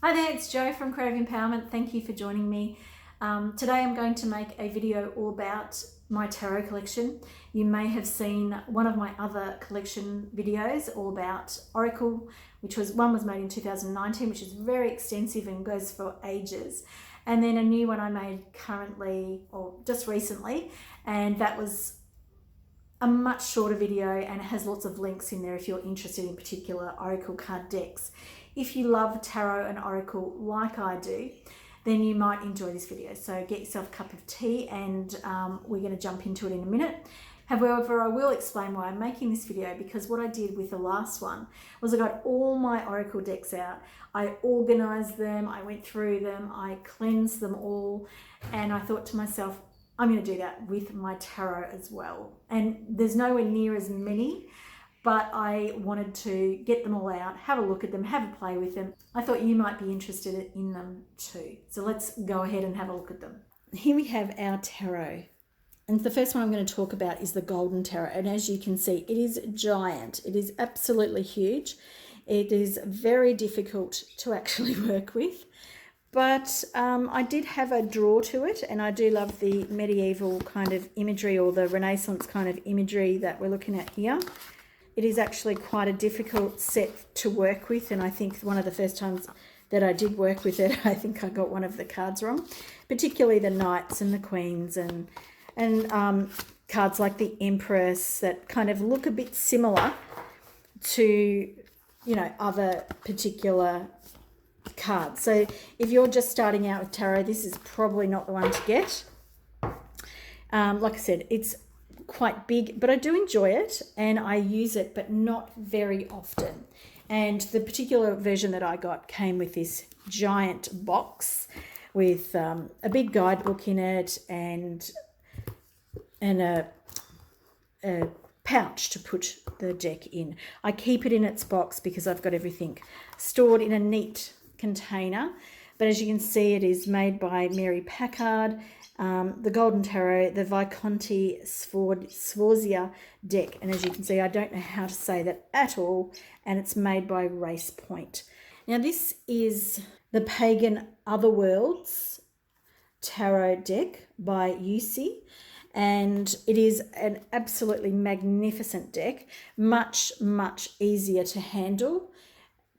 Hi there, it's Jo from Creative Empowerment. Thank you for joining me. Today I'm going to make a video all about my tarot collection. You may have seen one of my other collection videos all about Oracle, one was made in 2019, which is very extensive and goes for ages. And then a new one I made currently, or just recently, and that was a much shorter video and it has lots of links in there if you're interested in particular Oracle card decks. If you love tarot and Oracle like I do, then you might enjoy this video. So get yourself a cup of tea and we're going to jump into it in a minute. However, I will explain why I'm making this video, because what I did with the last one was I got all my Oracle decks out. I organized them, I went through them, I cleansed them all, and I thought to myself, I'm going to do that with my tarot as well. And there's nowhere near as many, but I wanted to get them all out, have a look at them, have a play with them. I thought you might be interested in them too. So let's go ahead and have a look at them. Here we have our tarot. And the first one I'm going to talk about is the Golden Tarot. And as you can see, it is giant. It is absolutely huge. It is very difficult to actually work with. But I did have a draw to it, and I do love the medieval kind of imagery, or the Renaissance kind of imagery that we're looking at here. It is actually quite a difficult set to work with, and I think one of the first times that I did work with it, I think I got one of the cards wrong, particularly the knights and the queens and cards like the Empress that kind of look a bit similar to, you know, other particular cards. So if you're just starting out with tarot, this is probably not the one to get. Like I said, it's quite big, but I do enjoy it and I use it, but not very often. And the particular version that I got came with this giant box with a big guidebook in it and a pouch to put the deck in. I keep it in its box because I've got everything stored in a neat container. But as you can see, it is made by Mary Packard. The Golden Tarot, the Visconti Sforza deck. And as you can see, I don't know how to say that at all. And it's made by Race Point. Now, this is the Pagan Otherworlds tarot deck by Muse. And it is an absolutely magnificent deck. Much, much easier to handle.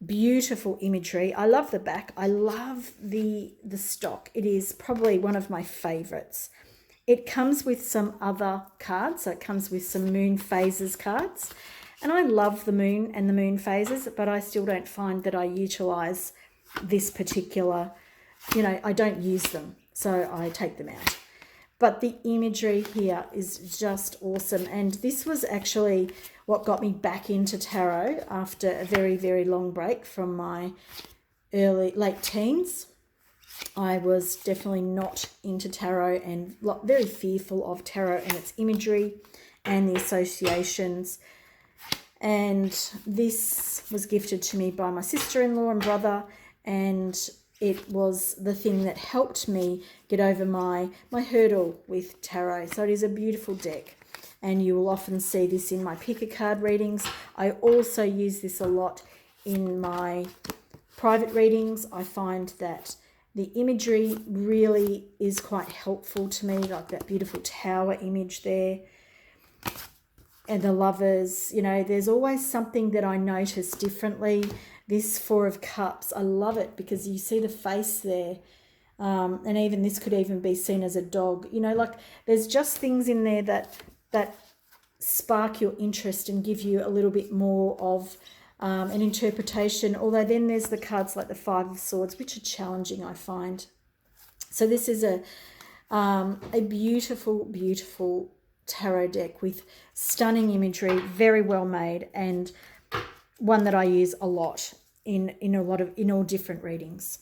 Beautiful imagery. I love the back. I love the stock. It is probably one of my favorites. It comes with some other cards. So it comes with some moon phases cards. And I love the moon and the moon phases, but I still don't find that I utilize this particular, I don't use them. So I take them out. But the imagery here is just awesome. And this was actually what got me back into tarot after a very, very long break from my late teens. I was definitely not into tarot and very fearful of tarot and its imagery and the associations. And this was gifted to me by my sister-in-law and brother, and it was the thing that helped me get over my hurdle with tarot. So it is a beautiful deck. And you will often see this in my pick a card readings. I also use this a lot in my private readings. I find that the imagery really is quite helpful to me, like that beautiful tower image there. And the lovers, there's always something that I notice differently. This Four of Cups, I love it because you see the face there. And even this could even be seen as a dog. There's just things in there that spark your interest and give you a little bit more of an interpretation. Although then there's the cards like the Five of Swords, which are challenging, I find. So this is a beautiful, beautiful tarot deck with stunning imagery, very well made, and one that I use a lot in all different readings.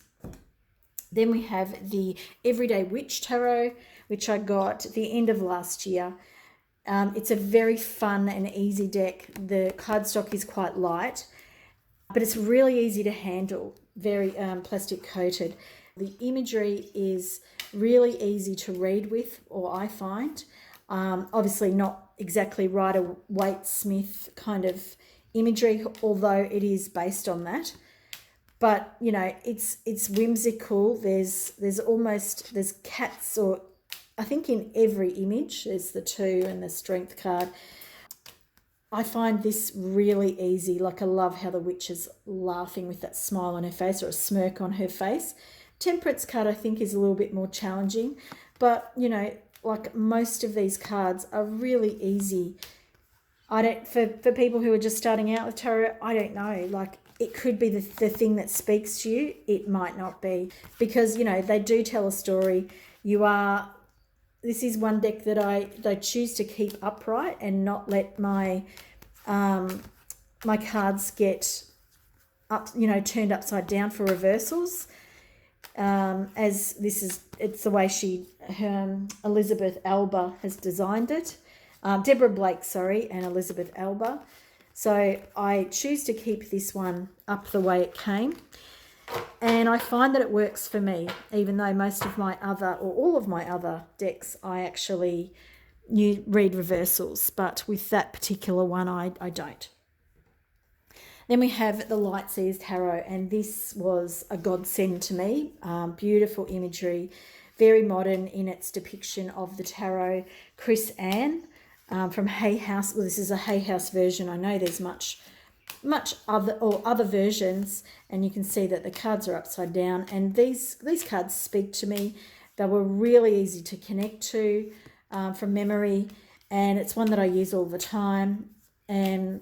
Then we have the Everyday Witch Tarot, which I got at the end of last year. It's a very fun and easy deck. The cardstock is quite light, but it's really easy to handle, very plastic coated. The imagery is really easy to read with, or I find. Obviously not exactly Rider-Waite Smith kind of imagery, although it is based on that. but you know, it's whimsical. There's cats, or I think in every image there's the 2 and the strength card. I find this really easy. Like, I love how the witch is laughing with that smile on her face, or a smirk on her face. Temperance card, I think, is a little bit more challenging, but you know, like most of these cards are really easy. For people who are just starting out with tarot, I don't know, like it could be the thing that speaks to you. It might not be, because you know, they do tell a story. This is one deck that I choose to keep upright and not let my my cards get up, you know, turned upside down for reversals. As it's the way Elizabeth Elba has designed it. Deborah Blake, and Elizabeth Elba. So I choose to keep this one up the way it came. And I find that it works for me, even though most of my other, or all of my other decks, I actually read reversals. But with that particular one, I don't. Then we have the Light Seers Tarot, and this was a godsend to me. Beautiful imagery, very modern in its depiction of the tarot. Chris Ann from Hay House. Well, this is a Hay House version. I know there's much other versions, and you can see that the cards are upside down, and these cards speak to me. They were really easy to connect to from memory, and it's one that I use all the time. And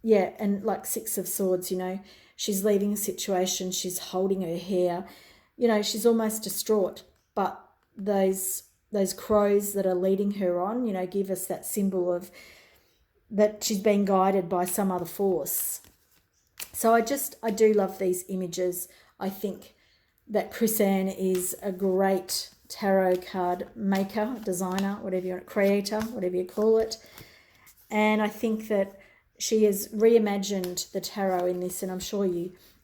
yeah, and like 6 of Swords, you know, she's leaving a situation, she's holding her hair, you know, she's almost distraught, but those crows that are leading her on, you know, give us that symbol of that she's being guided by some other force. So I do love these images. I think that Chris Ann is a great tarot card maker, designer, creator, whatever you call it. And I think that she has reimagined the tarot in this, and I'm sure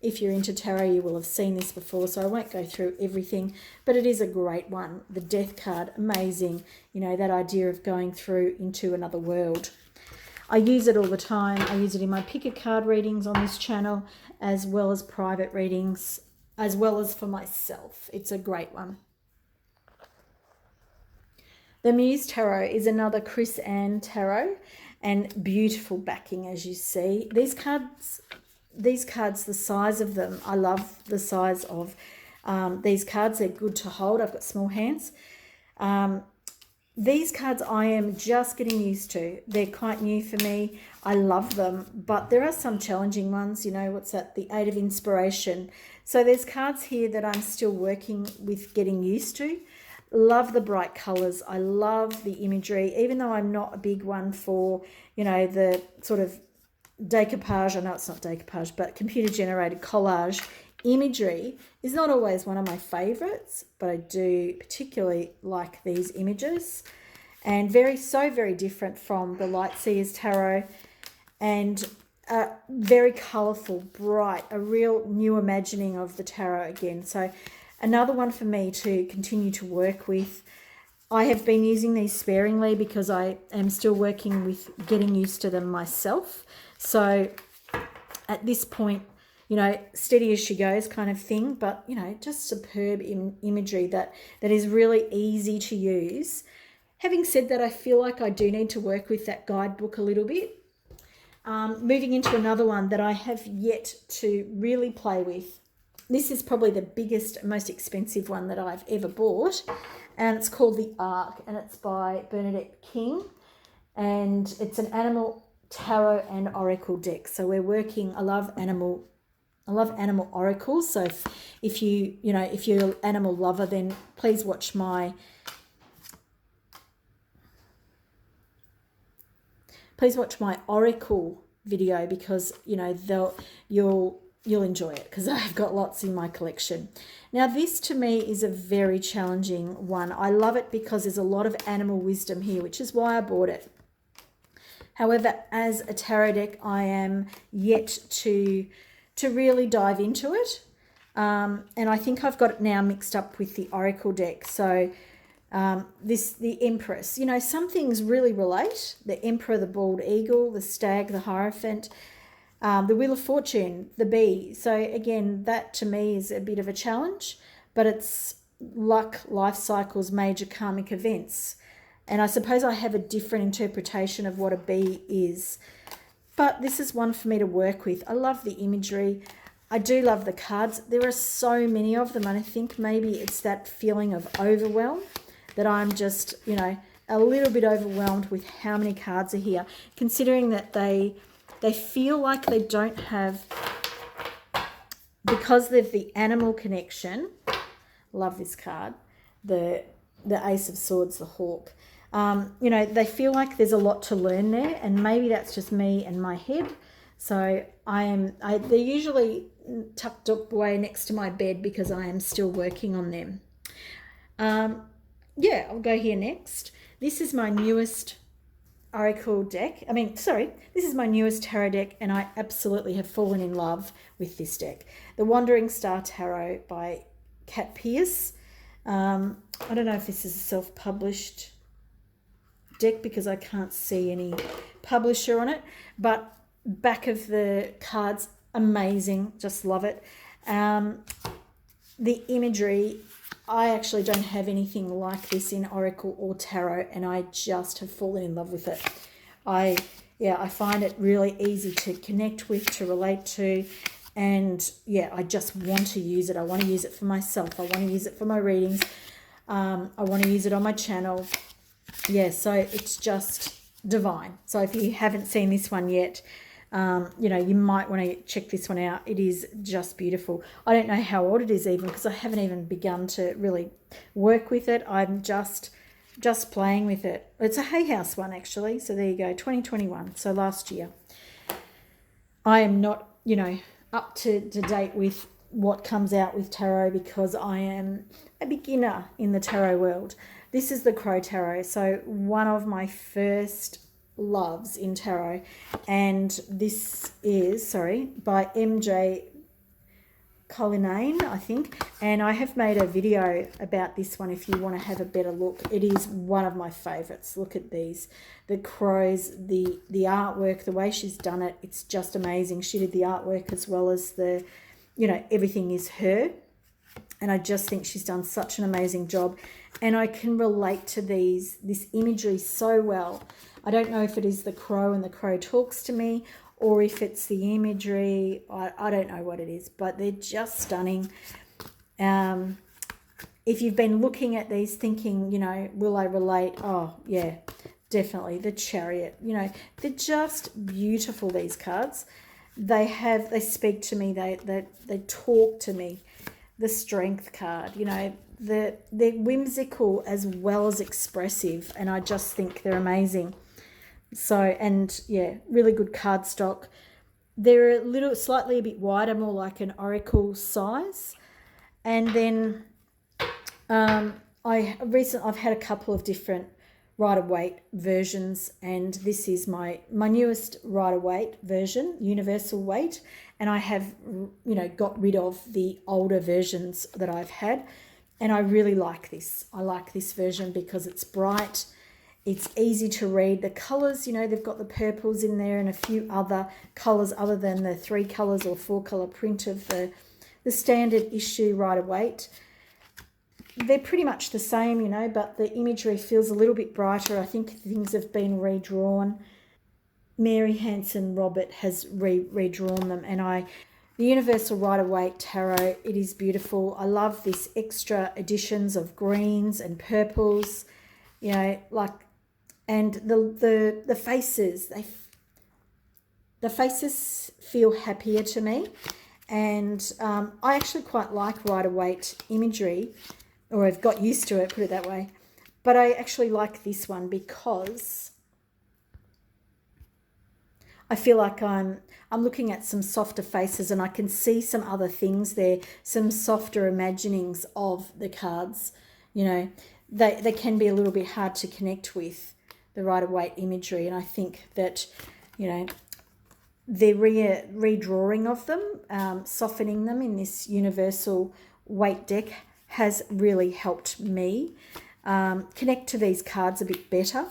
if you're into tarot, you will have seen this before, so I won't go through everything, but it is a great one. The Death card, amazing. You know, that idea of going through into another world. I use it all the time. I use it in my pick a card readings on this channel, as well as private readings, as well as for myself. It's a great one. The Muse Tarot is another Chris Ann tarot, and beautiful backing, as you see. These cards, the size of them, I love the size of these cards. They're good to hold. I've got small hands. These cards I am just getting used to. They're quite new for me. I love them, but there are some challenging ones. You know, what's that? The 8 of Inspiration. So there's cards here that I'm still working with getting used to. Love the bright colours. I love the imagery, even though I'm not a big one for, you know, the sort of decoupage. I know it's not decoupage, but computer-generated collage imagery is not always one of my favourites, but I do particularly like these images, and very different from the Light Seers Tarot, and very colourful, bright, a real new imagining of the tarot again. So another one for me to continue to work with. I have been using these sparingly because I am still working with getting used to them myself. So at this point, you know, steady as she goes kind of thing, but, you know, just superb imagery that is really easy to use. Having said that, I feel like I do need to work with that guidebook a little bit. Moving into another one that I have yet to really play with. This is probably the biggest, most expensive one that I've ever bought, and it's called the Ark, and it's by Bernadette King, and it's an animal tarot and oracle deck. So we're working, I love animal oracles. So if you're an animal lover, then please watch my oracle video, because you know you'll enjoy it, because I've got lots in my collection. Now this to me is a very challenging one. I love it because there's a lot of animal wisdom here, which is why I bought it. However, as a tarot deck, I am yet to really dive into it. And I think I've got it now mixed up with the oracle deck. So the Empress, you know, some things really relate. The Emperor, the bald eagle, the stag, the Hierophant. The Wheel of Fortune, the bee. So again, that to me is a bit of a challenge, but it's luck, life cycles, major karmic events. And I suppose I have a different interpretation of what a bee is. But this is one for me to work with. I love the imagery. I do love the cards. There are so many of them, and I think maybe it's that feeling of overwhelm that I'm just, you know, a little bit overwhelmed with how many cards are here, considering that they feel like they don't have, because of the animal connection. Love this card, the Ace of Swords, the hawk. You know, they feel like there's a lot to learn there, and maybe that's just me and my head. So they're usually tucked away next to my bed because I am still working on them. Yeah, I'll go here next. This is my newest Oracle deck. This is my newest tarot deck, and I absolutely have fallen in love with this deck. The Wandering Star Tarot by Kat Pierce. I don't know if this is a self-published deck because I can't see any publisher on it, but back of the cards, amazing, just love it. The imagery, I actually don't have anything like this in Oracle or Tarot, and I just have fallen in love with it. I find it really easy to connect with, to relate to, and yeah, I just want to use it. I want to use it for myself. I want to use it for my readings. I want to use it on my channel. Yeah, so it's just divine. So if you haven't seen this one yet, you know, you might want to check this one out. It is just beautiful. I don't know how old it is even, because I haven't even begun to really work with it. I'm just playing with it. It's a Hay House one, actually. So there you go, 2021, so last year. I am not, you know, up to date with what comes out with tarot because I am a beginner in the tarot world. This is the Crow Tarot, so one of my first loves in tarot, and this is, by MJ Collinane, I think, and I have made a video about this one if you want to have a better look. It is one of my favorites. Look at these, the crows, the artwork, the way she's done it, it's just amazing. She did the artwork as well as the, you know, everything is her, and I just think she's done such an amazing job, and I can relate to this imagery so well. I don't know if it is the crow and the crow talks to me, or if it's the imagery. I don't know what it is, but they're just stunning. If you've been looking at these thinking, you know, will I relate? Oh, yeah, definitely. The Chariot, you know, they're just beautiful, these cards. They speak to me, they talk to me. The Strength card, you know, they're whimsical as well as expressive, and I just think they're amazing. So, and yeah, really good card stock. They're slightly a bit wider, more like an oracle size. And then I've had a couple of different Rider-Waite versions, and this is my newest Rider-Waite version, Universal Waite, and I have, you know, got rid of the older versions that I've had, and I really like this. I like this version because it's bright. It's easy to read. The colours, you know, they've got the purples in there and a few other colours other than the 3 colours or 4 colour print of the standard issue Rider-Waite. They're pretty much the same, you know, but the imagery feels a little bit brighter. I think things have been redrawn. Mary Hanson Robert has redrawn them, and the Universal Rider-Waite Tarot, it is beautiful. I love this extra editions of greens and purples, you know, like, and the faces, the faces feel happier to me, and I actually quite like Rider-Waite imagery, or I've got used to it, put it that way. But I actually like this one because I feel like I'm looking at some softer faces, and I can see some other things there, some softer imaginings of the cards. You know, they can be a little bit hard to connect with, the Rider-Waite imagery, and I think that, you know, the redrawing of them, softening them in this Universal Waite deck has really helped me connect to these cards a bit better.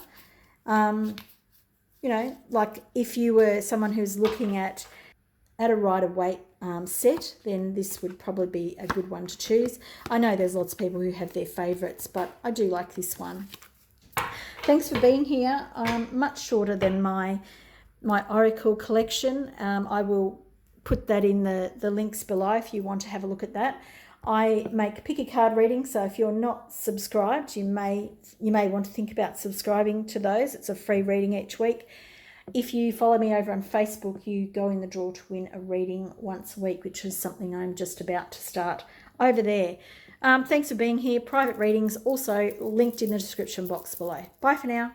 You know, like if you were someone who's looking at at a Rider-Waite set, then this would probably be a good one to choose. I know there's lots of people who have their favourites, but I do like this one. Thanks for being here. Much shorter than my Oracle collection. I will put that in the links below if you want to have a look at that. I make pick a card readings, so if you're not subscribed, you may want to think about subscribing to those. It's a free reading each week. If you follow me over on Facebook, you go in the draw to win a reading once a week, which is something I'm just about to start over there. Thanks for being here. Private readings also linked in the description box below. Bye for now.